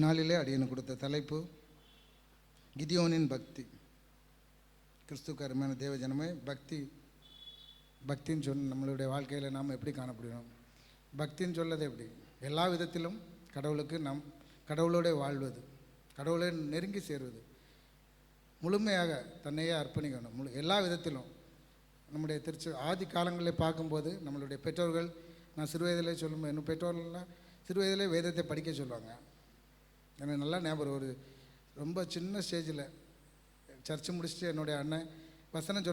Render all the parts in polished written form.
நாளிலே அடியனு கொடுத்த தலைப்பு கிதியோனின் பக்தி. கிறிஸ்துவுக்கு அருமையான தேவ ஜனமே, பக்தின்னு சொன்ன நம்மளுடைய வாழ்க்கையில் நாம் எப்படி காணப்படுகிறோம்? பக்தின்னு சொல்லது எப்படி? எல்லா விதத்திலும் கடவுளுக்கு கடவுளோட வாழ்வது, கடவுளை நெருங்கி சேருவது, முழுமையாக தன்னையே அர்ப்பணிக்கணும். எல்லா விதத்திலும் நம்முடைய ஆதி காலங்களில் பார்க்கும்போது நம்மளுடைய பெற்றோர்கள், நான் சிறு வயதிலே சொல்லும்போது இன்னும் பெற்றோர்கள்லாம் சிறு வயதிலே வேதத்தை படிக்க சொல்லுவாங்க. எனக்கு நல்லா ஞாபகம், ஒரு ரொம்ப சின்ன ஸ்டேஜில் சர்ச்சு முடிச்சுட்டு என்னுடைய அண்ணன் வசனம்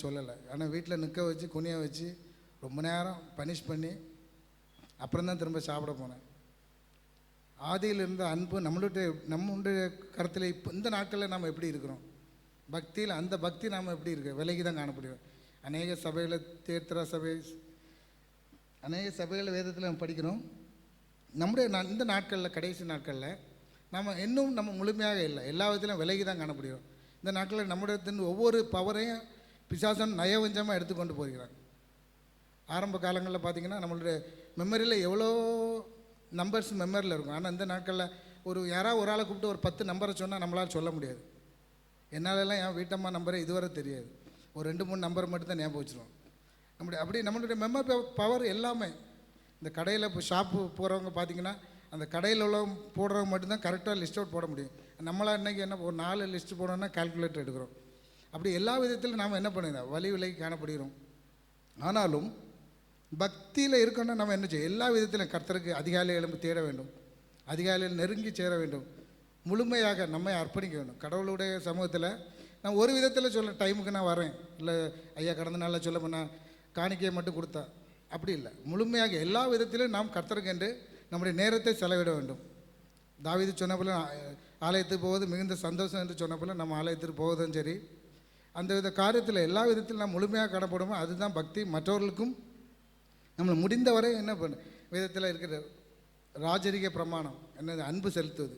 சொல்லலை. ஆனால் வீட்டில் நிற்க வச்சு குனிய வச்சு ரொம்ப நேரம் பனிஷ் பண்ணி அப்புறம் தான் திரும்ப சாப்பிட போனேன். ஆதியில் இருந்த அன்பு நம்மளுடைய கருத்தில் இப்போ இந்த நாட்களில் நாம் எப்படி இருக்கிறோம்? பக்தியில் அந்த பக்தி நாம் எப்படி இருக்கு? விலகி தான் காணப்படுகிறோம். அநேக சபையில் அநேக சபைகளில் வேதத்தில் நம்ம படிக்கிறோம். நம்முடைய இந்த நாட்களில், கடைசி நாட்களில் நம்ம முழுமையாக இல்லை, எல்லா விதத்திலும் விலகி தான் காணப்படுகிறோம். இந்த நாட்களில் நம்முடைய ஒவ்வொரு பவரையும் பிசாசன் நயவஞ்சமாக எடுத்துக்கொண்டு போகிறாங்க. ஆரம்ப காலங்களில் பார்த்திங்கன்னா நம்மளுடைய மெமரியில் எவ்வளோ நம்பர்ஸ் மெமரியில் இருக்கும். ஆனால் இந்த நாட்களில் யாராவது ஒரு ஆளை கூப்பிட்டு ஒரு 10 நம்பரை சொன்னால் நம்மளால் சொல்ல முடியாது. என்னாலெல்லாம் என் வீட்டம்மா நம்பரை இதுவரை தெரியாது. ஒரு 2-3 நம்பர் மட்டும் தான் ஞாபகம் வச்சுருவோம். நம்மளுடைய மெமரி பவர் எல்லாமே. இந்த கடையில் இப்போ ஷாப்பு போகிறவங்க பார்த்திங்கன்னா அந்த கடையில் உள்ளவங்க போடுறவங்க மட்டும்தான் கரெக்டாக லிஸ்ட் அவுட் போட முடியும். நம்மளால் இன்றைக்கி என்ன ஒரு 4 லிஸ்ட்டு போடணுன்னா கால்குலேட்டர் எடுக்கிறோம். அப்படி எல்லா விதத்திலும் நாம் என்ன பண்ணுறோம்? விலகி காணப்படுகிறோம். ஆனாலும் பக்தியில் இருக்கணும்னா நம்ம என்ன செய்யும்? எல்லா விதத்திலும் கர்த்தருக்கு அதிகாலையில் எழும்பி தேட வேண்டும், அதிகாலையில் நெருங்கி சேர வேண்டும், முழுமையாக நம்மை அர்ப்பணிக்க வேண்டும். கடவுளுடைய சமூகத்தில் நான் ஒரு விதத்தில் சொல்ல டைமுக்கு நான் வரேன், இல்லை ஐயா கடந்த நாளில் சொல்ல போனால் காணிக்கையை மட்டும் கொடுத்தா அப்படி இல்லை. முழுமையாக எல்லா விதத்திலும் நாம் கர்த்தருக்கு என்று நம்முடைய நேரத்தை செலவிட வேண்டும். தாவீது சொன்ன போல ஆலயத்துக்கு போவது மிகுந்த சந்தோஷம் என்று சொன்ன போல நம்ம ஆலயத்துக்கு போவதும் சரி, அந்த வித காரியத்தில் எல்லா விதத்திலும் நாம் முழுமையாக காணப்படுமோ அதுதான் பக்தி. மற்றவர்களுக்கும் நம்மளை முடிந்தவரை என்ன பண்ண விதத்தில் இருக்கிற ராஜரிக பிரமாணம் என்னது? அன்பு செலுத்துவது.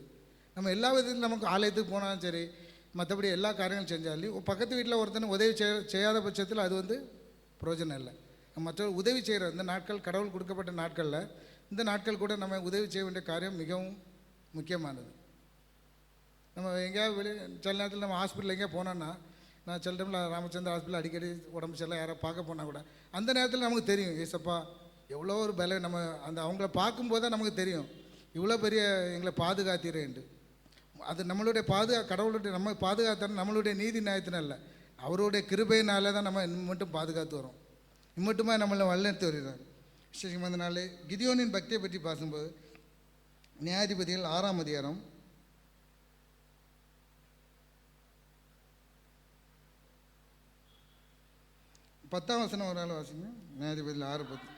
நம்ம எல்லா விதத்திலும் நமக்கு ஆலயத்துக்கு போனாலும் சரி, மற்றபடி எல்லா காரியங்களும் செஞ்சாலும் பக்கத்து வீட்டில் ஒருத்தனை உதவி செய்யாத பட்சத்தில் அது பிரயோஜனம் இல்லை. மற்ற உதவி செய்கிற இந்த நாட்கள், கடவுள் கொடுக்கப்பட்ட நாட்களில் இந்த நாட்கள் கூட நம்ம உதவி செய்ய வேண்டிய காரியம் மிகவும் முக்கியமானது. நம்ம எங்கேயாவது சில நேரத்தில் நம்ம ஹாஸ்பிட்டல் எங்கேயா போனோன்னா, நான் சில டைமில் ராமச்சந்திர ஹாஸ்பிட்டல் அடிக்கடி உடம்பு சரியில்லை யாரை பார்க்க போனால் கூட அந்த நேரத்தில் நமக்கு தெரியும், ஏசப்பா எவ்வளோ ஒரு பல நம்ம அவங்கள பார்க்கும்போது தான் நமக்கு தெரியும் இவ்வளோ பெரிய எங்களை பாதுகாத்தீரேன்ட்டு. அது நம்மளுடைய கடவுளுடைய நம்ம பாதுகாத்தோம், நம்மளுடைய நீதி நியாயத்தின இல்லை, அவருடைய கிருபையினாலே தான் நம்ம மட்டும் பாதுகாத்து வரோம். இம்மட்டுமா நம்மளை வழிநடத்தி வருகிறார். விசேஷம் அந்த நாள் கிதியோனின் பக்தியை பற்றி பார்க்கும்போது நியாயாதிபதிகள் 6ஆம் அதிகாரம் 10ஆம் வசனம் ஒரு நாள் வாசிங்க. நியாயாதிபதிகள் 6:10.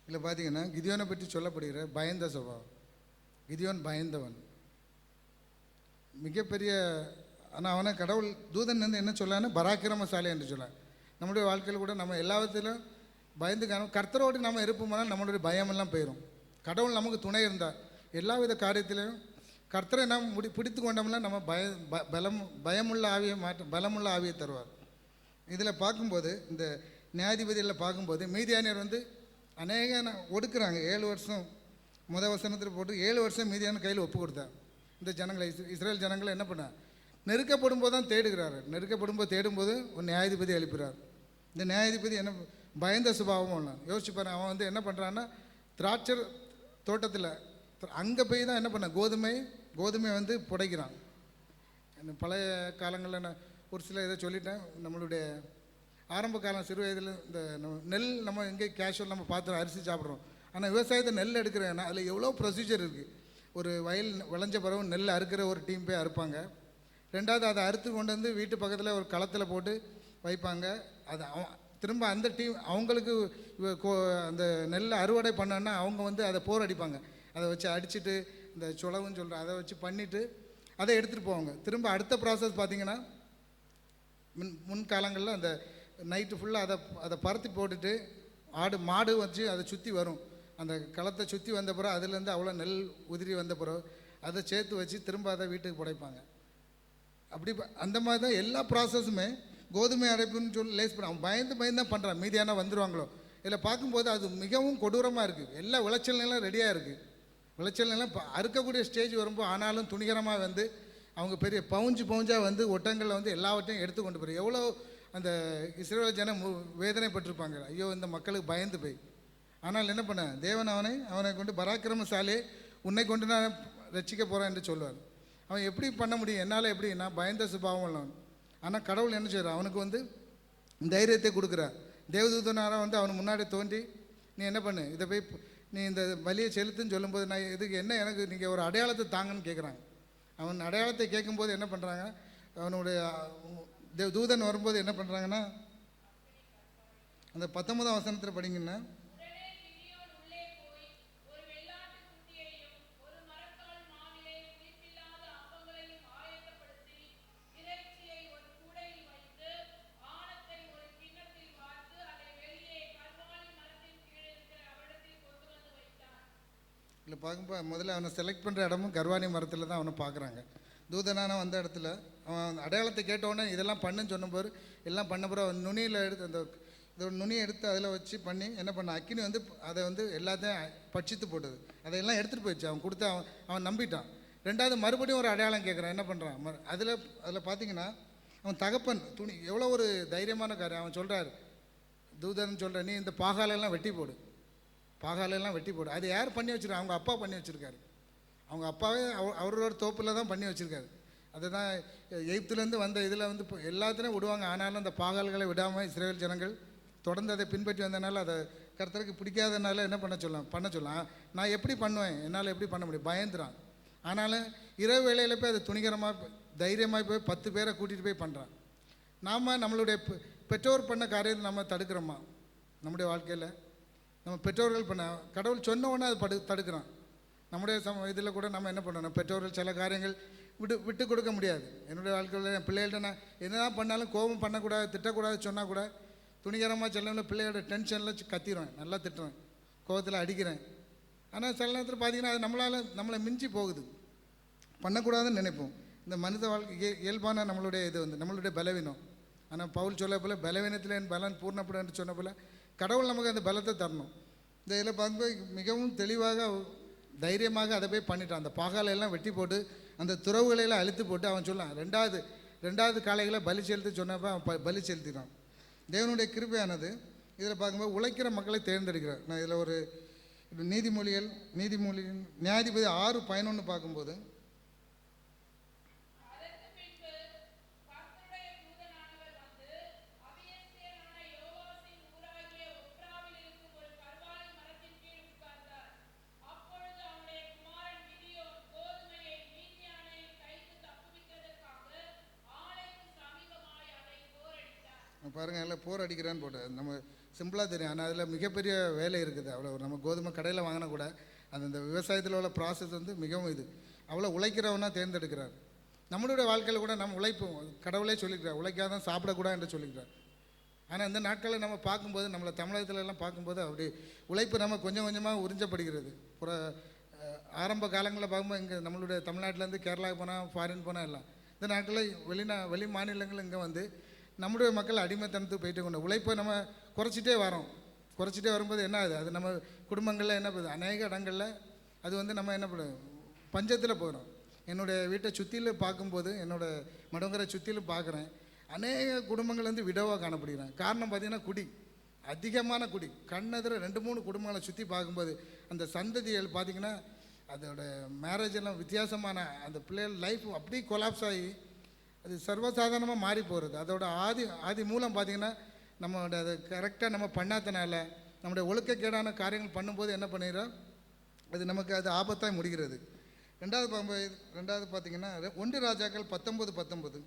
இல்லை பார்த்தீங்கன்னா கிதியோனை பற்றி சொல்லப்படுகிற பயந்த சுபாவம். கிதியோன் பயந்தவன், மிகப்பெரிய. ஆனால் அவனை கடவுள் தூதன் வந்து என்ன சொல்லான்னு பராக்கிரமசாலி என்று சொன்னான். நம்முடைய வாழ்க்கையில் கூட நம்ம எல்லாத்திலும் பயந்து கர்த்தரோடு நம்ம இருப்போம்னால் நம்மளுடைய பயமெல்லாம் போயிடும். கடவுள் நமக்கு துணை இருந்தால் எல்லா வித காரியத்திலையும் கர்த்தரை நாம் பிடித்து கொண்டோம்னா நம்ம பயமுள்ள ஆவியை பலமுள்ள ஆவியை தருவார். இதில் பார்க்கும்போது இந்த நியாயாதிபதியில் பார்க்கும்போது மீதியானியர் அநேக ஒடுக்குறாங்க. 7 வருஷம் வசனத்தில் போட்டு 7 வருஷம் மீதியான கையில் ஒப்பு கொடுத்தார். இந்த ஜனங்களை, இஸ்ரேல் ஜனங்களை என்ன பண்ணார்? நெருக்கப்படும் போது தான் தேடுகிறார். நெருக்கப்படும் போது தேடும்போது ஒரு நியாயாதிபதி எழுப்புறார். இந்த நியாயாதிபதி என்ன பயந்த சுபாவமும் இல்லை. யோசிச்சு பாரு, அவன் என்ன பண்ணுறான்னா திராட்சை தோட்டத்தில் அங்கே போய் தான் என்ன பண்ண கோதுமை புடைக்கிறான். பழைய காலங்களில் நான் ஒரு சில இதை சொல்லிட்டேன். நம்மளுடைய ஆரம்ப காலம் சிறு வயதில் இந்த நெல் நம்ம எங்கே கேஷுவல் நம்ம பார்த்து அரிசி சாப்பிட்றோம். ஆனால் விவசாயத்தை நெல் எடுக்கிறேன்னா அதில் எவ்வளோ ப்ரொசீஜர் இருக்குது. ஒரு வயல் விளைஞ்ச பிறகு நெல் அறுக்கிற ஒரு டீம் போய் அறுப்பாங்க. ரெண்டாவது அதை அறுத்து கொண்டு வந்து வீட்டு பக்கத்தில் ஒரு களத்தில் போட்டு வைப்பாங்க. அது திரும்ப அந்த டீம் அவங்களுக்கு அந்த நெல்லை அறுவடை பண்ணோன்னா அவங்க அதை போர் அடிப்பாங்க. அதை வச்சு அடிச்சுட்டு இந்த சுளவுன்னு சொல்கிறேன் அதை வச்சு பண்ணிவிட்டு அதை எடுத்துகிட்டு போவாங்க. திரும்ப அடுத்த ப்ராசஸ் பார்த்திங்கன்னா முன்காலங்களில் அந்த நைட்டு ஃபுல்லாக அதை பருத்தி போட்டுட்டு மாடு வச்சு அதை சுற்றி வரும். அந்த களத்தை சுற்றி வந்த பிறகு அதுலேருந்து அவ்வளோ நெல் உதிரி வந்த பிறகு அதை சேர்த்து வச்சு திரும்ப அதை வீட்டுக்கு புடைப்பாங்க. அப்படி அந்த மாதிரி தான் எல்லா ப்ராசஸுமே. கோதுமை அரைப்புன்னு சொல்லி லேஸ் பண்ண அவன் பயந்து தான் பண்ணுறான், மீதியான வந்துடுவாங்களோ. இதில் பார்க்கும்போது அது மிகவும் கொடூரமாக இருக்குது. எல்லா விளைச்சல் நிலம் ரெடியாக இருக்குது. விளைச்சல் நிலம் அறுக்கக்கூடிய ஸ்டேஜ் வரும்போது ஆனாலும் துணிகரமாக வந்து அவங்க பெரிய பவுஞ்சாக வந்து ஒட்டங்களில் வந்து எல்லாவற்றையும் எடுத்து கொண்டு போய் எவ்வளோ அந்த இஸ்ரவேல் ஜனம் வேதனைப்பட்டிருப்பாங்க. ஐயோ இந்த மக்களுக்கு பயந்து போய். ஆனால் என்ன பண்ண தேவன் அவனை கொண்டு பராக்கிரமசாலே உன்னை கொண்டு நான் ரட்சிக்க போகிறேன் என்று சொல்லுவார். அவன் எப்படி பண்ண முடியும்? என்னால் எப்படி? நான் பயந்த சுபாவம் உள்ளவன். ஆனால் கடவுள் என்ன செய்கிறார்? அவனுக்கு வந்து தைரியத்தை கொடுக்குறார். தேவதூதனாராக வந்து அவனுக்கு முன்னாடி தோன்றி நீ என்ன பண்ணு, இதை போய் நீ இந்த பலியை செலுத்துன்னு சொல்லும்போது நான் இதுக்கு என்ன, எனக்கு நீங்கள் ஒரு அடையாளத்தை தாங்கன்னு கேட்குறாங்க. அவன் அடையாளத்தை கேட்கும்போது என்ன பண்ணுறாங்க, அவனுடைய தூதன் வரும்போது என்ன பண்ணுறாங்கன்னா, அந்த 19ஆம் வசனத்தில் படிங்கன்னா, இல்லை பார்க்கும்போது முதல்ல அவனை செலக்ட் பண்ணுற இடமும் கர்வாணி மரத்தில் தான் அவனை பார்க்குறாங்க. தூதனான வந்த இடத்துல அவன் அடையாளத்தை கேட்டவுடனே இதெல்லாம் பண்ணுன்னு சொன்னபோது எல்லாம் பண்ண பிறகு அவன் நுனியில் எடுத்து அந்த இதோட நுனியை எடுத்து அதில் வச்சு பண்ணி என்ன பண்ண, அக்கினி வந்து அதை வந்து எல்லாத்தையும் பட்சித்து போட்டது. அதையெல்லாம் எடுத்துகிட்டு போயிடுச்சு. அவன் கொடுத்து அவன் நம்பிட்டான். ரெண்டாவது மறுபடியும் ஒரு அடையாளம் கேட்குறான். என்ன பண்ணுறான்? அதில் பார்த்தீங்கன்னா அவன் தகப்பன் துணி எவ்வளோ ஒரு தைரியமான காரியம். அவன் சொல்கிறார், தூதன் சொல்கிற, நீ இந்த பாகாலெல்லாம் வெட்டி போடு, பாகாலெல்லாம் வெட்டி போடு. அது யார் பண்ணி வச்சுருக்காங்க? அவங்க அப்பா பண்ணி வச்சுருக்காரு. அவங்க அப்பாவே அவரோட தோப்பில் தான் பண்ணி வச்சுருக்காரு. அதுதான் எகிப்துலேருந்து வந்த இதில் வந்து எல்லாத்துலேயும் விடுவாங்க. ஆனாலும் அந்த பாகால்களை விடாமல் இஸ்ரவேல் ஜனங்கள் தொடர்ந்து அதை பின்பற்றி வந்தனால அதை கர்த்தருக்கு பிடிக்காதனால என்ன பண்ண சொல்லலாம். நான் எப்படி பண்ணுவேன்? என்னால் எப்படி பண்ண முடியும்? பயந்துறான். ஆனாலும் இரவு வேளையில் போய் அதை துணிகரமாக தைரியமாக போய் 10 பேரை கூட்டிகிட்டு போய் பண்ணுறான். நாம் நம்மளுடைய பெற்றோர் பண்ண காரியத்தை நம்ம தடுக்கிறோமா? நம்முடைய வாழ்க்கையில் நம்ம பெற்றோர்கள் பண்ண கடவுள் சொன்ன உடனே அது தடுக்கிறான். நம்முடைய இதில் கூட நம்ம என்ன பண்ணணும்? பெற்றோர்கள் சில காரியங்கள் விட்டு கொடுக்க முடியாது. என்னுடைய வாழ்க்கையில் என் பிள்ளைகள்ட்ட நான் என்ன தான் பண்ணாலும் கோபம் பண்ணக்கூடாது, திட்டக்கூடாது சொன்னால் கூட துணிகரமாக சில பிள்ளையோட டென்ஷனில் கத்திடுவேன், நல்லா திட்டுவேன், கோபத்தில் அடிக்கிறேன். ஆனால் சில நேரத்தில் பார்த்திங்கன்னா அது நம்மளை மிஞ்சி போகுது, பண்ணக்கூடாதுன்னு நினைப்போம். இந்த மனித வாழ்க்கை இயல்பான நம்மளுடைய இது வந்து நம்மளுடைய பலவீனம். ஆனால் பவுல் சொல்ல போல் பலவீனத்தில் என் பலன் பூர்ணப்படும் என்று சொன்ன போல் கடவுள் நமக்கு அந்த பலத்தை தரணும். இந்த இதில் பார்க்கும்போது மிகவும் தெளிவாக தைரியமாக அதை போய் பண்ணிட்டான். அந்த பாகாலெல்லாம் வெட்டி போட்டு அந்த துறவுகளையெல்லாம் அழுத்து போட்டு அவன் சொன்னான், ரெண்டாவது காளைகளை பலி செலுத்தி சொன்னப்போ அவன் பலி செலுத்தினான். தேவனுடைய கிருபையானது இதில் பார்க்கும்போது உழைக்கிற மக்களை தேர்ந்தெடுக்கிறார். நான் இதில் ஒரு நீதிமொழிகள் நியாயாதிபதி 6:11 பார்க்கும்போது, பாருங்கள் எல்லாம் போர் அடிக்கிறான்னு போட்டு நம்ம சிம்பிளாக தெரியும். ஆனால் அதில் மிகப்பெரிய வேலை இருக்குது. அவ்வளோ நம்ம கோதுமை கடையில் வாங்கினா கூட அந்த விவசாயத்தில் உள்ள ப்ராசஸ் வந்து மிகவும் இது அவ்வளோ உழைக்கிறவனா தேர்ந்தெடுக்கிறார். நம்மளுடைய வாழ்க்கையில் கூட நம்ம உழைப்போம். கடவுளே சொல்லிக்கிறார், உழைக்காதான் சாப்பிடக்கூடாது என்று சொல்லிக்கிறார். ஆனால் இந்த நாட்களில் நம்ம பார்க்கும்போது நம்மளை தமிழகத்துலலாம் பார்க்கும்போது அப்படி உழைப்பு நம்ம கொஞ்சம் கொஞ்சமாக உறிஞ்சப்படுகிறது. ஆரம்ப காலங்களில் பார்க்கும்போது இங்கே நம்மளுடைய தமிழ்நாட்டிலேருந்து கேரளாவுக்கு போனால், ஃபாரின் போனால் எல்லாம் இந்த நாட்களில் வெளி மாநிலங்கள் இங்கே வந்து நம்முடைய மக்கள் அடிமைத்தனத்துக்கு போயிட்டு கொண்டு உழைப்பை நம்ம குறைச்சிட்டே வரும்போது என்ன ஆகுது? அது நம்ம குடும்பங்களில் என்ன பண்ணுது? அநேக இடங்களில் அது வந்து நம்ம என்ன பண்ணுவோம், பஞ்சத்தில் போகிறோம். என்னுடைய வீட்டை சுற்றிலும் பார்க்கும்போது, என்னோடய மடங்கரை சுற்றிலும் பார்க்குறேன், அநேக குடும்பங்கள் வந்து விடவாக காணப்படுகிறாங்க. காரணம் பார்த்திங்கன்னா குடி, அதிகமான குடி. கண்ணெதிர 2-3 குடும்பங்களை சுற்றி பார்க்கும்போது அந்த சந்ததிகள் பார்த்திங்கன்னா அதோட மேரேஜ் எல்லாம் வித்தியாசமான அந்த பிள்ளைகள் லைஃப் அப்படியே கொலாப்ஸ் ஆகி அது சர்வசாதாரணமாக மாறி போகிறது. அதோட ஆதி மூலம் பார்த்திங்கன்னா நம்மளோட அதை கரெக்டாக நம்ம பண்ணாதனால நம்முடைய ஒழுக்கக்கேடான காரியங்கள் பண்ணும்போது என்ன பண்ணிடுறோம், அது நமக்கு அது ஆபத்தாக முடிகிறது. ரெண்டாவது பார்த்திங்கன்னா 1 ராஜாக்கள் 19:19.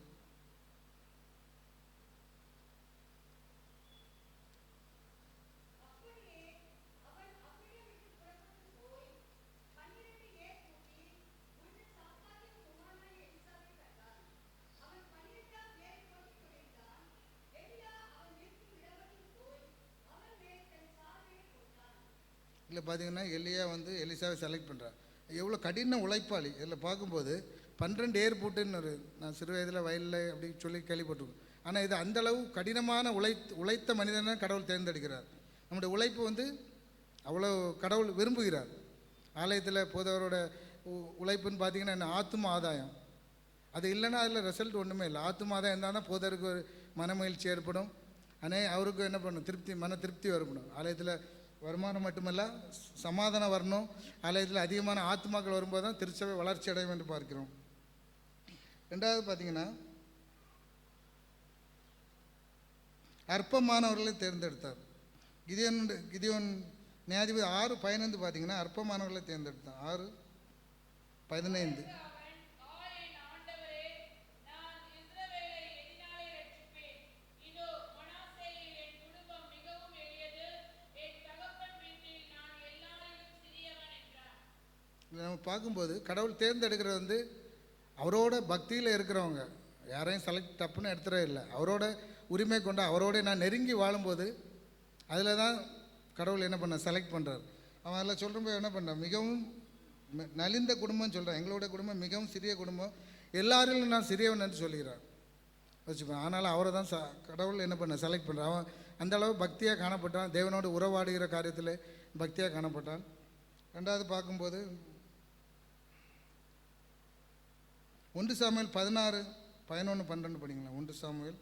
இல்லை பார்த்தீங்கன்னா எலியா வந்து எலிசாவை செலக்ட் பண்ணுறான். எவ்வளோ கடின உழைப்பாளி. இதில் பார்க்கும்போது 12 ஏர்போர்ட்டுன்னு நான் சிறு வயதில் வயலில் அப்படி சொல்லி கேள்விப்பட்டிருக்கோம். ஆனால் இது அந்தளவு கடினமான உழைத்த மனிதனை கடவுள் தேர்ந்தெடுக்கிறார். நம்முடைய உழைப்பு வந்து அவ்வளோ கடவுள் விரும்புகிறார். ஆலயத்தில் போதவரோட உழைப்புன்னு பார்த்தீங்கன்னா என்ன, ஆத்தும ஆதாயம். அது இல்லைன்னா அதில் ரிசல்ட் ஒன்றுமே இல்லை. ஆத்தும ஆதாயம் இருந்தால் தான் போதருக்கு ஒரு மனமகிழ்ச்சி ஏற்படும். அவருக்கு என்ன பண்ணணும், மன திருப்தி வரப்படும். ஆலயத்தில் வருமானம் மட்டுமல்ல, சமாதானம் வரணும். ஆலயத்தில் அதிகமான ஆத்மாக்கள் வரும்போது தான் திருச்சபை வளர்ச்சி அடையும் என்று பார்க்கிறோம். ரெண்டாவது பார்த்தீங்கன்னா, அற்பமானவர்களை தேர்ந்தெடுத்தார். கிதியோன் நியாயாதிபதி 6:15 பார்த்தீங்கன்னா அற்பமானவர்களை தேர்ந்தெடுத்தார். 6:15. நம்ம பார்க்கும்போது கடவுள் தேர்ந்தெடுக்கிறது வந்து அவரோட பக்தியில் இருக்கிறவங்க, யாரையும் செலக்ட் தப்புன்னு எடுத்துகிற இல்லை. அவரோட உரிமை கொண்டு அவரோட நான் நெருங்கி வாழும்போது அதில் தான் கடவுள் என்ன பண்ண செலக்ட் பண்ணுறார். அவன் அதில் சொல்கிறப்போ என்ன பண்ணுறான், மிகவும் நலிந்த குடும்பம்னு சொல்கிறான். எங்களோட குடும்பம் மிகவும் சிறிய குடும்பம், எல்லாரிலும் நான் சிறியவன் என்று சொல்கிறார் வச்சுப்பேன். ஆனாலும் அவரை தான் கடவுள் என்ன பண்ண செலக்ட் பண்ணுறான். அவன் அந்தளவு பக்தியாக காணப்பட்டான். தேவனோடு உறவாடுகிற காரியத்தில் பக்தியாக காணப்பட்டான். ரெண்டாவது பார்க்கும்போது 1 சாமுவேல் 16, 11, 12 படிங்களா. 1 சாமுவேல்.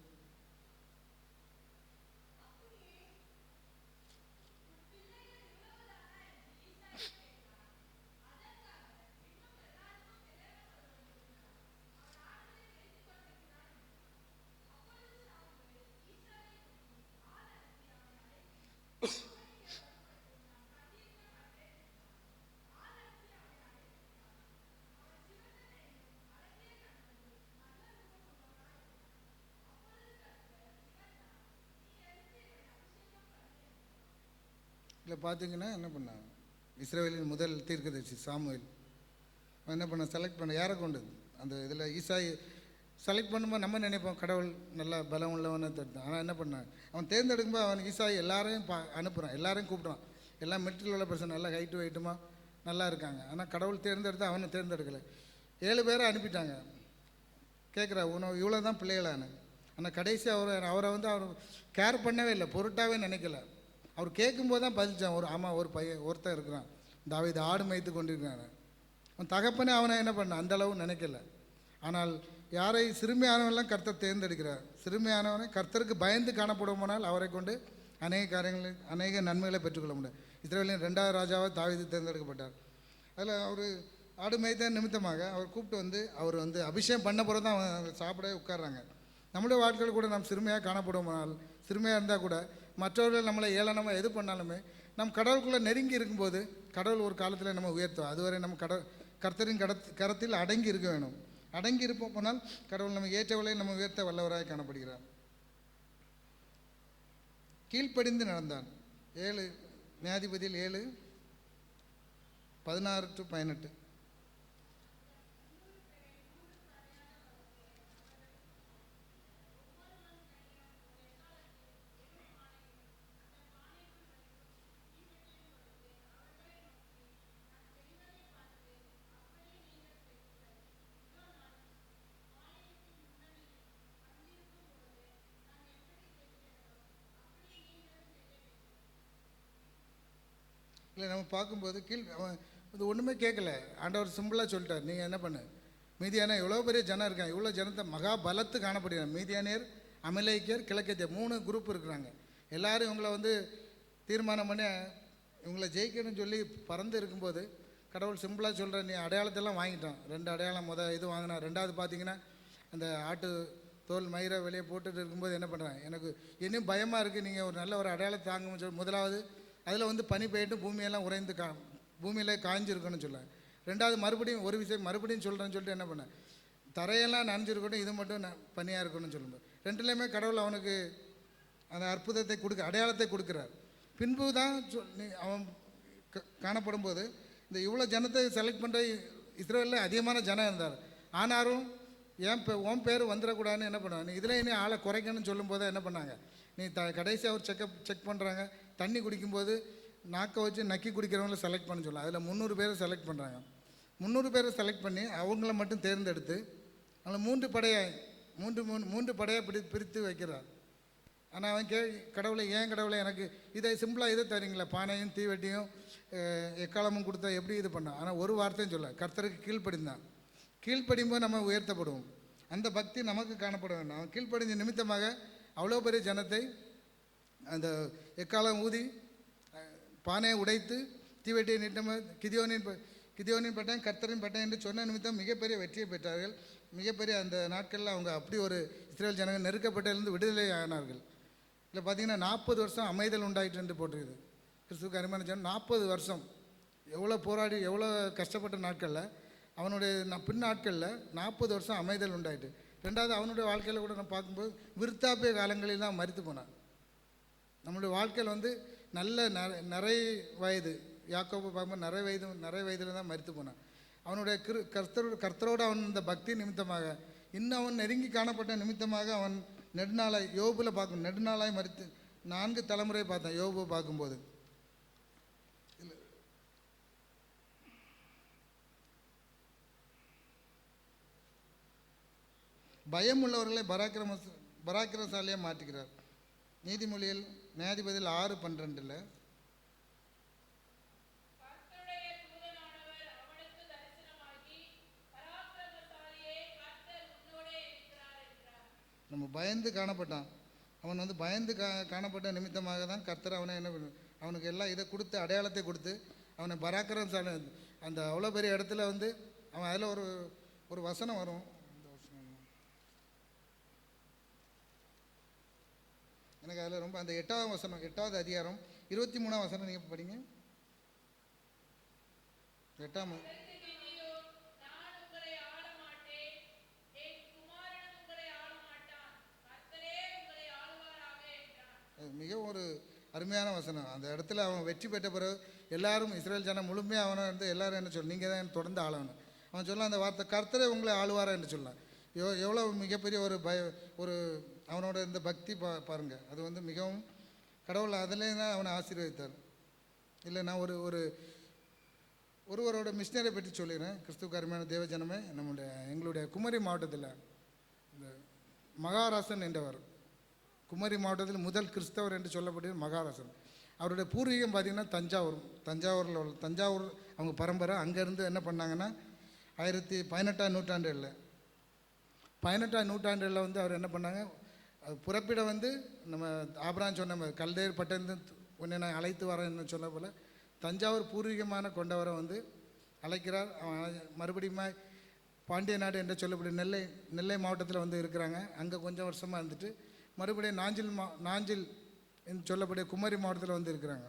இல்லை பார்த்தீங்கன்னா என்ன பண்ணான், இஸ்ரவேலின் முதல் தீர்க்கதரிசி சாமுவேல் என்ன பண்ண செலக்ட் பண்ண யாரை கொண்டு அந்த இதில் ஈசாய் செலக்ட் பண்ணும்போது நம்ம நினைப்போம் கடவுள் நல்லா பலம் உள்ளவனை தடுத்தான். ஆனால் என்ன பண்ணான், அவன் தேர்ந்தெடுக்கும்போது அவன் ஈசாய் எல்லாரையும் அனுப்புகிறான், எல்லாரையும் கூப்பிட்றான். எல்லாம் மெட்டீரியல் உள்ள பர்சன் நல்லா ஹைட்டு வெயிட்டுமா நல்லா இருக்காங்க. ஆனால் கடவுள் தேர்ந்தெடுத்து அவனை தேர்ந்தெடுக்கலை. 7 பேரை அனுப்பிட்டாங்க. கேட்குறா உனக்கு இவ்வளோ தான் பிள்ளைகளானு. ஆனால் கடைசி அவரை வந்து அவர் கேர் பண்ணவே இல்லை, பொருட்டாகவே நினைக்கல. அவர் கேட்கும்போது தான் பதிச்சான். ஒரு பையன் ஒருத்தன் இருக்கிறான், தாவீது ஆடு மேய்த்து கொண்டிருக்கிறான். அவன் தகப்பனே அவனை என்ன பண்ண அந்தளவு நினைக்கல. ஆனால் யாரை சிறுமையானவெல்லாம் கர்த்தர் தேர்ந்தெடுக்கிறார். சிறுமையானவனை கர்த்தருக்கு பயந்து காணப்படுமானால் அவரை கொண்டு அநேக நன்மைகளை பெற்றுக்கொள்ள முடியும். இஸ்ரவேலின் 2வது ராஜாவாக தாவீது தேர்ந்தெடுக்கப்பட்டார். அதில் அவர் ஆடு மேய்த்த நிமித்தமாக அவர் கூப்பிட்டு வந்து அவர் வந்து அபிஷேகம் பண்ண பிறகு தான் அவன் சாப்பிடவே உட்கார்றாங்க. நம்முடைய வாழ்க்கையில் கூட நாம் சிறுமையாக காணப்படுமானால், சிறுமையாக இருந்தால் கூட மற்றவர்கள் நம்மளை ஏளனமாக எது பண்ணாலுமே நம் கடவுளுக்குள்ளே நெருங்கி இருக்கும்போது கடவுள் ஒரு காலத்தில் நம்ம உயர்த்தும். அதுவரை நம்ம கர்த்தரின் கரத்தில் அடங்கி இருக்க வேணும். அடங்கி இருப்போம் போனால் கடவுள் நமக்கு ஏற்றவளை நம்ம உயர்த்த வல்லவராக காணப்படுகிறார். கீழ்ப்படிந்து நடந்தான். 7 நியாயாதிபதியில் 7, 16-18. இல்லை நம்ம பார்க்கும்போது அவன் இது ஒன்றுமே கேட்கல. ஆண்டவர் சிம்பிளாக சொல்லிட்டார், நீங்கள் என்ன பண்ணு, மீதியான எவ்வளோ பெரிய ஜனம் இருக்காங்க, இவ்வளோ ஜனத்தை மகா பலத்து காணப்படுகிறாங்க. மீதியானியர், அமலேக்கியர், கிழக்கத்தியர் 3 குரூப் இருக்கிறாங்க. எல்லோரும் இவங்களை வந்து தீர்மானம் பண்ணி இவங்களை ஜெயிக்கணும்னு சொல்லி பறந்து இருக்கும்போது கடவுள் சிம்பிளாக சொல்கிற, நீ அடையாளத்தெல்லாம் வாங்கிட்டான். 2 அடையாளம் இது வாங்கினா. 2வது பார்த்தீங்கன்னா அந்த ஆட்டு தோல் மயிரை வெளியே போட்டுட்டு இருக்கும்போது என்ன பண்ணுறாங்க, எனக்கு இன்னும் பயமாக இருக்குது, நீங்கள் ஒரு நல்ல ஒரு அடையாளத்தை தாங்கன்னு சொல்லி 1வது அதில் வந்து பனி பெய்யிட்டு பூமியெல்லாம் உறைந்து பூமியில் காய்ஞ்சிருக்கணும்னு சொல்ல. 2வது மறுபடியும் ஒரு விஷயம் மறுபடியும் சொல்கிறேன்னு சொல்லிட்டு என்ன பண்ணேன், தரையெல்லாம் நனைஞ்சிருக்கட்டும், இது மட்டும் பனியாக இருக்கணும்னு சொல்லும்போது 2லேயுமே கடவுள் அவனுக்கு அந்த அற்புதத்தை அடையாளத்தை கொடுக்குறார். பின்பு தான் அவன் காணப்படும் போது இந்த இவ்வளோ ஜனத்தை செலக்ட் பண்ணுற இஸ்ரேலில் அதிகமான ஜனம் இருந்தார். ஆனாலும் உன் பேர் வந்துடக்கூடாதுன்னு என்ன பண்ணுவாங்க, நீ இதில் இனி ஆளை குறைக்கணும்னு சொல்லும்போது என்ன பண்ணாங்க, நீ கடைசி அவர் செக் பண்ணுறாங்க. தண்ணி குடிக்கும்போது நாக்கை வச்சு நக்கி குடிக்கிறவங்கள செலக்ட் பண்ண சொல்லலாம். அதில் 300 பேரை செலக்ட் பண்ணுறாங்க. 300 பேரை செலக்ட் பண்ணி அவங்கள மட்டும் தேர்ந்தெடுத்து அவங்கள மூன்று படையாக பிரித்து வைக்கிறார். ஆனால் அவன் கடவுளை ஏன் கடவுளை எனக்கு இதை சிம்பிளாக இதை தரீங்களா, பானையும் தீவெட்டியும் எக்காலமும் கொடுத்தா எப்படி இது பண்ணான்? ஆனால் ஒரு வார்த்தையும் சொல்ல, கர்த்தருக்கு கீழ்ப்படிந்தான். கீழ்ப்படியும்போது நம்ம உயர்த்தப்படுவோம். அந்த பக்தி நமக்கு காணப்பட வேண்டும். அவன் கீழ்ப்படிஞ்ச நிமித்தமாக அவ்வளோ பெரிய ஜனத்தை அந்த எக்காலம் ஊதி பானையை உடைத்து தீவெட்டியை நீட்டமாக கிதியோனின் பட்டயம் கர்த்தரின் பட்டயம் என்று சொன்ன நிமித்தம் மிகப்பெரிய வெற்றியை பெற்றார்கள். மிகப்பெரிய அந்த நாட்களில் அவங்க அப்படி ஒரு இஸ்ரேல் ஜனங்கள் நெருக்கப்பட்டதிலிருந்து விடுதலை ஆனார்கள். இல்லை பார்த்தீங்கன்னா 40 வருஷம் அமைதல் உண்டாயிற்று என்று போட்டிருக்குது. கிறிஸ்துவுக்கு அருமையான ஜனம் 40 வருஷம் எவ்வளோ போராடி எவ்வளோ கஷ்டப்பட்ட நாட்களில் அவனுடைய பின் நாட்களில் 40 வருஷம் அமைதல் உண்டாயிட்டு. ரெண்டாவது அவனுடைய வாழ்க்கையில் கூட நம்ம பார்க்கும்போது விருத்தாப்பிய காலங்களில் தான் மரித்து போனான். நம்மளுடைய வாழ்க்கையில் நல்ல நிறைய வயது யாக்கோபு பார்க்கும்போது நிறைய வயதில் தான் மரித்து போனான். அவனுடைய கர்த்தரோடு அவன் இந்த பக்தி நிமித்தமாக இன்னும் அவன் நெருங்கி காணப்பட்ட நிமித்தமாக அவன் நெடுநாளாய் யோபுல பார்க்கணும், நெடுநாளாய் மரித்து 4 தலைமுறை பார்த்தான் யோபு பார்க்கும்போது. பயம் உள்ளவர்களை பராக்கிரமசாலியாக மாற்றுகிறார். நீதிமொழியில் நியாயாதிபதியில் 6:12 நம்ம பயந்து காணப்பட்டான். அவன் பயந்து காணப்பட்ட நிமித்தமாக தான் கர்த்தர் அவனை என்ன பண்ண அவனுக்கு எல்லாம் இதை கொடுத்து அடையாளத்தை கொடுத்து அவனை பராக்கிரமசாலி அந்த அவ்வளோ பெரிய இடத்துல அவன் அதில் ஒரு வசனம் வரும். எனக்கு அதில் ரொம்ப அந்த 8வது வசனம் 8வது அதிகாரம் 23ஆம் வசனம் நீங்கள் படிங்க. 8ஆம் மிக ஒரு அருமையான வசனம். அந்த இடத்துல அவன் வெற்றி பெற்ற பிறகு எல்லாரும் இஸ்ரேல் ஜனம் முழுமையாக அவனை எல்லாரும் என்ன சொல்ல, நீங்கள் தான் தொடர்ந்து ஆளணும். அவன் சொல்லலாம் அந்த வார்த்தை கர்த்தரே உங்களை ஆளுவாரா என்று சொல்லலாம். எவ்வளோ மிகப்பெரிய ஒரு அவனோட இந்த பக்தி பாருங்கள். அது மிகவும் கடவுள் அதிலே தான் அவனை ஆசீர்வதித்தார். இல்லை நான் ஒருவரோட மிஷினரை பற்றி சொல்லிடுறேன். கிறிஸ்துவுக்கு அருமையான தேவஜனமே, எங்களுடைய குமரி மாவட்டத்தில் இந்த மகாராசன் என்றவர், குமரி மாவட்டத்தில் முதல் கிறிஸ்தவர் என்று சொல்லப்படுகிற மகாராசன். அவருடைய பூர்வீகம் பார்த்திங்கன்னா தஞ்சாவூர் அவங்க பரம்பரை. அங்கேருந்து என்ன பண்ணாங்கன்னா 18ஆம் நூற்றாண்டுகளில் 18ஆம் நூற்றாண்டில் அவர் என்ன பண்ணாங்க, புறப்பிட நம்ம ஆபிரகாம் சொன்ன கல்தேர் பட்டந்து உன்னை நான் அழைத்து வரேன்னு சொல்ல போல் தஞ்சாவூர் பூர்வீகமான கொண்டவரை அழைக்கிறார். அவன் மறுபடியும் பாண்டிய நாடு என்று சொல்லக்கூடிய நெல்லை மாவட்டத்தில் இருக்கிறாங்க. அங்கே கொஞ்சம் வருஷமாக இருந்துட்டு மறுபடியும் நாஞ்சில் என்று சொல்லக்கூடிய குமரி மாவட்டத்தில் இருக்கிறாங்க.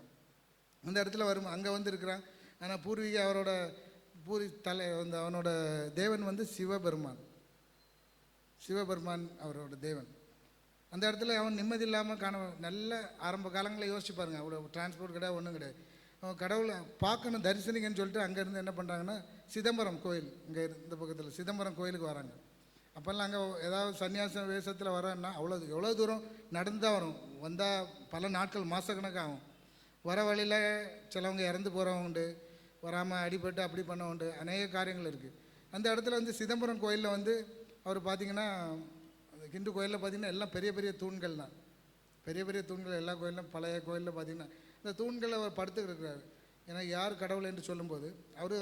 அந்த இடத்துல அங்கே இருக்கிறாங்க. ஆனால் பூர்வீக அவரோட அவனோட தேவன் சிவபெருமான் அவரோட தேவன். அந்த இடத்துல அவன் நிம்மதி இல்லாமல் நல்ல ஆரம்ப காலங்களில் யோசிச்சு பாருங்கள். அவ்வளோ டிரான்ஸ்போர்ட் கிடையாது, ஒன்றும் கிடையாது. அவன் கடவுளை பார்க்கணும் தரிசனிங்கன்னு சொல்லிட்டு அங்கேருந்து என்ன பண்ணுறாங்கன்னா சிதம்பரம் கோயில், இங்கே இந்த பக்கத்தில் சிதம்பரம் கோயிலுக்கு வராங்க. அப்போல்லாம் அங்கே ஏதாவது சன்னியாச வேஷத்தில் வரான்னா எவ்வளோ தூரம் நடந்து தான் வரும். வந்தால் பல நாட்கள் மாதக்கணக்காக ஆகும். வர வழியில் சிலவங்க இறந்து போகிறவங்க உண்டு, வராமல் அடிபட்டு அப்படி பண்ண உண்டு, அநேக காரியங்கள் இருக்குது. அந்த இடத்துல சிதம்பரம் கோயிலில் அவர் பார்த்திங்கன்னா அந்த ஹிந்து கோயிலில் பார்த்திங்கன்னா எல்லாம் பெரிய பெரிய தூண்கள் தான். பெரிய பெரிய தூண்கள் எல்லா கோயிலும் பழைய கோயிலில் பார்த்திங்கன்னா இந்த தூண்களில் அவர் படுத்துக்கிட்டு. ஏன்னா யார் கடவுள் என்று சொல்லும்போது அவர்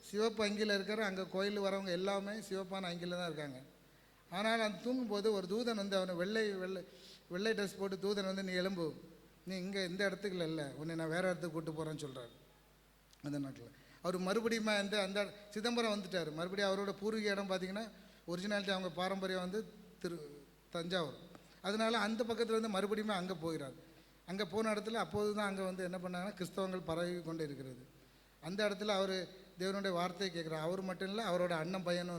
சிவப்பு அங்கியில் இருக்கார். அங்கே கோயில் வரவங்க எல்லாமே சிவப்பான அங்கியில் தான் இருக்காங்க. ஆனால் அந்த தூங்கும்போது ஒரு தூதன் அவனை வெள்ளை ட்ரெஸ் போட்டு தூதன் நீ எலும்பு, நீ இங்கே இந்த இடத்துக்கு இல்லை, உன்னை நான் வேறு இடத்துக்கு கூப்பிட்டு போகிறேன்னு சொல்கிறார். அந்த நாட்டில் அவர் மறுபடியும் அந்த சிதம்பரம் வந்துட்டார். மறுபடியும் அவரோட பூர்வீக இடம் பார்த்திங்கன்னா ஒரிஜினாலிட்டி அவங்க பாரம்பரியம் தஞ்சாவூர். அதனால் அந்த பக்கத்தில் மறுபடியும் அங்கே போகிறார். அங்கே போன இடத்துல அப்போது தான் அங்கே என்ன பண்ணாங்கன்னா கிறிஸ்தவங்கள் பரவி கொண்டு இருக்கிறது. அந்த இடத்துல அவர் தேவனுடைய வார்த்தையை கேட்குறார். அவர் மட்டும் இல்லை, அவரோட அண்ணன் பையனும்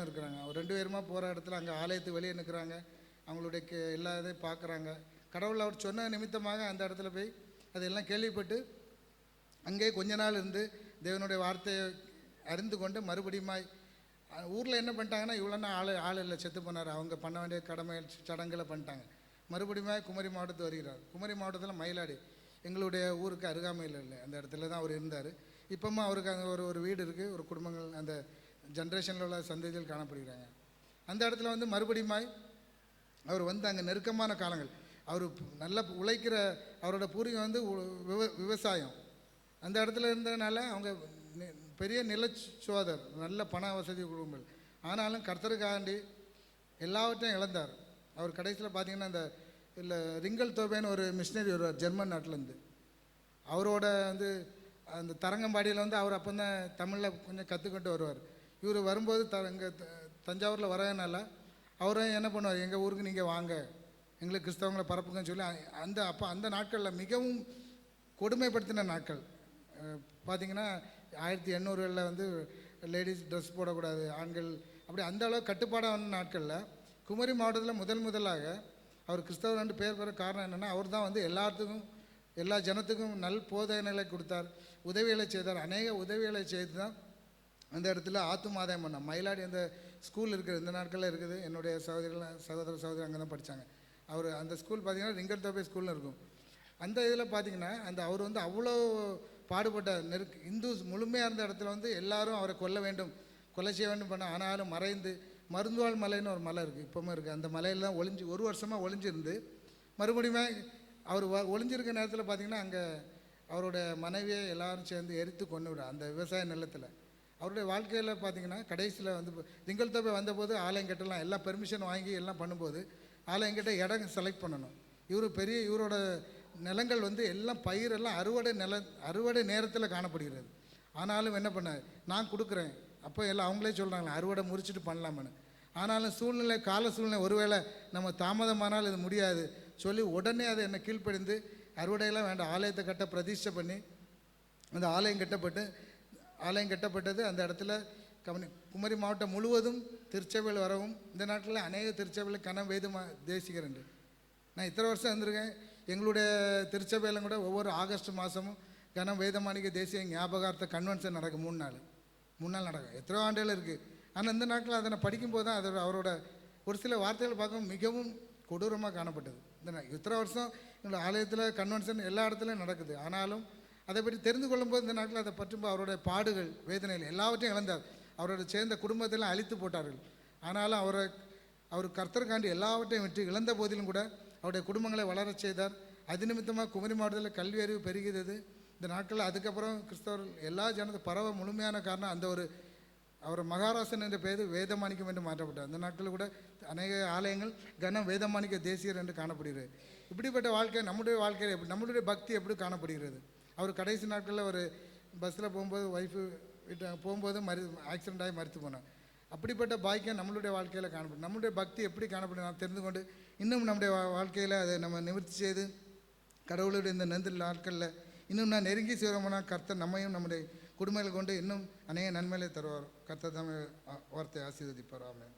இருக்கிறாங்க. அவர் 2 பேருமா போகிற இடத்துல அங்கே ஆலயத்துக்கு வெளியே நிற்கிறாங்க. அவங்களுடைய எல்லா இதையும் பார்க்குறாங்க. கடவுள் அவர் சொன்ன நிமித்தமாக அந்த இடத்துல போய் அதெல்லாம் கேள்விப்பட்டு அங்கே கொஞ்ச நாள் இருந்து தேவனுடைய வார்த்தையை அறிந்து கொண்டு மறுபடியும் ஊரில் என்ன பண்ணிட்டாங்கன்னா இவ்வளோ ஆள் இல்லை, செத்து போனார், அவங்க பண்ண வேண்டிய கடமை சடங்குகளை பண்ணிட்டாங்க. மறுபடியும் குமரி மாவட்டத்துக்கு வருகிறார். குமரி மாவட்டத்தில் மயிலாடி எங்களுடைய ஊருக்கு அருகாமையில் இல்லை, அந்த இடத்துல தான் அவர் இருந்தார். இப்போமா அவருக்கு அங்கே ஒரு வீடு இருக்குது, ஒரு குடும்பங்கள் அந்த ஜென்ரேஷனில் உள்ள சந்ததிகள் காணப்படுகிறாங்க. அந்த இடத்துல வந்து மறுபடியுமாய் அவர் வந்து அங்கே நெருக்கமான காலங்கள், அவர் நல்லா உழைக்கிற அவரோட பூர்வீகம் வந்து விவசாயம். அந்த இடத்துல இருந்ததுனால அவங்க பெரிய நிலச்சோதர், நல்ல பண வசதி குடும்பங்கள். ஆனாலும் கர்த்தருக்காண்டி எல்லாவற்றையும் இழந்தார். அவர் கடைசியில் பார்த்தீங்கன்னா அந்த இல்லை ரிங்கல் தோபேன்னு ஒரு மிஷினரி வருவார் ஜெர்மன் நாட்டிலேருந்து. அவரோட வந்து அந்த தரங்கம்பாடியில் வந்து அவர் அப்போ தான் தமிழில் கொஞ்சம் கற்றுக்கிட்டு வருவார். இவர் வரும்போது இங்கே தஞ்சாவூரில் வரதுனால அவரும் என்ன பண்ணுவார், எங்கள் ஊருக்கு நீங்கள் வாங்க, எங்களுக்கு கிறிஸ்தவங்களை பரப்புங்கன்னு சொல்லி அந்த நாட்களில் மிகவும் கொடுமைப்படுத்தின நாட்கள். பார்த்திங்கன்னா 1800களில் வந்து லேடிஸ் ட்ரெஸ் போடக்கூடாது, ஆண்கள் அப்படி அந்த அளவு கட்டுப்பாடான நாட்களில் குமரி மாவட்டத்தில் முதலாக அவர் கிறிஸ்தவர் என்று பெயர் பெற காரணம் என்னென்னா, அவர் தான் வந்து எல்லா ஜனத்துக்கும் போதனைகளை கொடுத்தார், உதவிகளை செய்தார். அநேக உதவிகளை செய்து தான் அந்த இடத்துல ஆத்துமாதாயம் பண்ணார். மயிலாடி அந்த ஸ்கூல் இருக்குது, இந்த நாட்களில் இருக்குது. என்னுடைய சகோதரி அங்கே தான் படித்தாங்க. அவர் அந்த ஸ்கூல் பார்த்திங்கன்னா ரிங்கல் தோபே ஸ்கூல்னு இருக்கும். அந்த இதில் பார்த்திங்கன்னா அவர் வந்து அவ்வளோ பாடுபட்ட இந்துஸ் முழுமையாக இருந்த இடத்துல வந்து எல்லாரும் அவரை கொலை செய்ய வேண்டும் பண்ண. ஆனாலும் மறைந்து மருந்துவாள் மலைன்னு ஒரு மலை இருக்குது, இப்போவும் இருக்குது. அந்த மலையில் தான் ஒரு வருஷமாக ஒளிஞ்சிருந்து மறுபடியும் அவர் ஒளிஞ்சிருக்க நேரத்தில் பார்த்திங்கன்னா அங்கே அவருடைய மனைவியை எல்லோரும் சேர்ந்து எரித்து கொண்டு விட அந்த விவசாய நிலத்தில். அவருடைய வாழ்க்கையில் பார்த்திங்கன்னா கடைசியில் வந்து திங்கள் தொகை வந்தபோது ஆலயம் கட்டலாம் எல்லாம் பெர்மிஷன் வாங்கி எல்லாம் பண்ணும்போது ஆலயம் கிட்ட இடம் செலக்ட் பண்ணணும். இவரோட நிலங்கள் வந்து எல்லாம் பயிரெல்லாம் அறுவடை நேரத்தில் காணப்படுகிறது. ஆனாலும் என்ன பண்ண, நான் கொடுக்குறேன், அப்போ எல்லாம் அவங்களே சொல்கிறாங்களே அறுவடை முறிச்சிட்டு பண்ணலாமான்னு. ஆனாலும் கால சூழ்நிலை ஒருவேளை நம்ம தாமதமானால் இது முடியாது சொல்லி உடனே அதை என்ன கீழ்ப்படிந்து அறுவடையெல்லாம் வேண்டாம், ஆலயத்தை கட்ட பிரதிஷ்டை பண்ணி அந்த ஆலயம் கட்டப்பட்டது. அந்த இடத்துல குமரி மாவட்டம் முழுவதும் திருச்சபையில் வரவும், இந்த நாட்டில் அநேக திருச்சபையில் கனம் வேதம் தேசிக்கிறேன். நான் இத்தனை வருஷம் இருந்திருக்கேன். எங்களுடைய திருச்சபையில் கூட ஒவ்வொரு ஆகஸ்ட் மாதமும் கனம் வேதமானிக்க தேசிய ஞாபகார்த்த கன்வென்ஷன் நடக்கும். 3 நாள் நடக்கும். எத்தனையோ ஆண்டுகள் இருக்குது. ஆனால் இந்த நாட்டில் அதை படிக்கும்போது தான் அவரோட ஒரு சில வார்த்தைகள் பார்க்க மிகவும் கொடூரமாக காணப்பட்டது. இத்தனை வருஷம் எங்களோட ஆலயத்தில் கன்வென்ஷன் எல்லா இடத்துலையும் நடக்குது. ஆனாலும் அதை பற்றி தெரிந்து கொள்ளும்போது இந்த நாட்டில் அதை பற்றும் அவருடைய பாடுகள், வேதனைகள் எல்லாவற்றையும் இழந்தார். அவரோட சேர்ந்த குடும்பத்தெல்லாம் அழித்து போட்டார்கள். ஆனாலும் அவர் கர்த்தருக்காண்டி எல்லாவற்றையும் விட்டு இழந்த போதிலும் கூட அவருடைய குடும்பங்களை வளரச் செய்தார். அது நிமித்தமாக குமரி மாவட்டத்தில் கல்வி அறிவு பெருகிறது. இந்த நாட்களில் அதுக்கப்புறம் கிறிஸ்தவர்கள் எல்லா பரவ முழுமையான காரணம் அவர் மகாராசன் என்ற பெயர் வேதமாணிக்கம் என்று மாற்றப்பட்டார். அந்த நாட்களில் கூட அநேக ஆலயங்கள் கனம் வேதமாணிக்க தேசியர் என்று காணப்படுகிறது. இப்படிப்பட்ட வாழ்க்கை வாழ்க்கையில் நம்மளுடைய பக்தி எப்படி காணப்படுகிறது? அவர் கடைசி நாட்களில் ஒரு பஸ்ஸில் போகும்போது ஒய்ஃபு போகும்போது ஆக்சிடென்ட் ஆகி மரித்து போனார். அப்படிப்பட்ட பாக்கியம் நம்மளுடைய வாழ்க்கையில் காணப்படும். நம்மளுடைய பக்தி எப்படி காணப்படும் நாம் தெரிந்து கொண்டு இன்னும் நம்முடைய வாழ்க்கையில் அதை நம்ம நிவர்த்தி செய்து கடவுளுடைய இந்த நாட்களில் இன்னும் நான் நெருங்கி செய்வோம்னா கர்த்தர் நம்மையும் நம்முடைய குடும்பங்களை கொண்டு இன்னும் அநேக நன்மைகளை தருவார். கர்த்தர் தான் வார்த்தை ஆசீர்வதிப்பார். ஆமென்.